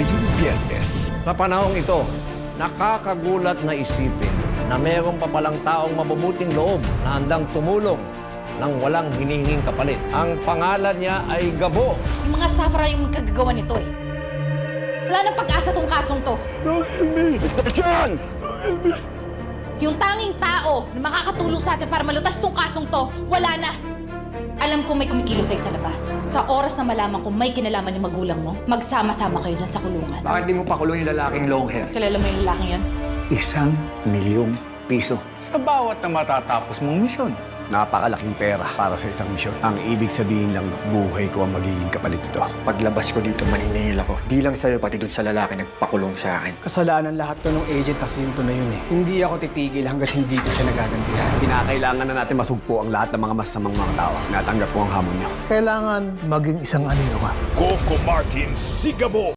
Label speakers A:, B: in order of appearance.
A: ngayong Biyernes.
B: Sa panahong ito, nakakagulat na isipin na mayroon pa palang taong mabubuting loob na handang tumulong nang walang hinihinging kapalit. Ang pangalan niya ay Gabo.
C: Yung mga safra yung magkagagawa nito eh. Wala nang pag-asa tong kasong to.
B: John!
C: Yung tanging tao na makakatulong sa atin para malutas tong kasong to, wala na. Alam ko may kumikilos sa'yo sa labas. Sa oras na malaman kung may kinalaman yung magulang mo, magsama-sama kayo dyan sa kulungan.
D: Bakit di mo pakulong yung lalaking long hair?
C: Kilala mo yung lalaking yan?
D: ₱1,000,000 sa bawat na matatapos mong misyon.
E: Napakalaking pera para sa isang misyon. Ang ibig sabihin lang, no, buhay ko ang magiging kapalit nito.
F: Paglabas ko dito, maniningil ako. Di lang sa'yo, pati dun sa lalaki nagpakulong sa akin.
D: Kasalanan lahat to ng agent Jacinto na yun eh. Hindi ako titigil hanggat hindi ko siya nagagantihan.
E: Kinakailangan na natin masugpo ang lahat ng mga masamang mga tao. Natanggap ko ang hamon niyo.
A: Kailangan maging isang anino ka.
G: Coco Martin, si Gabo.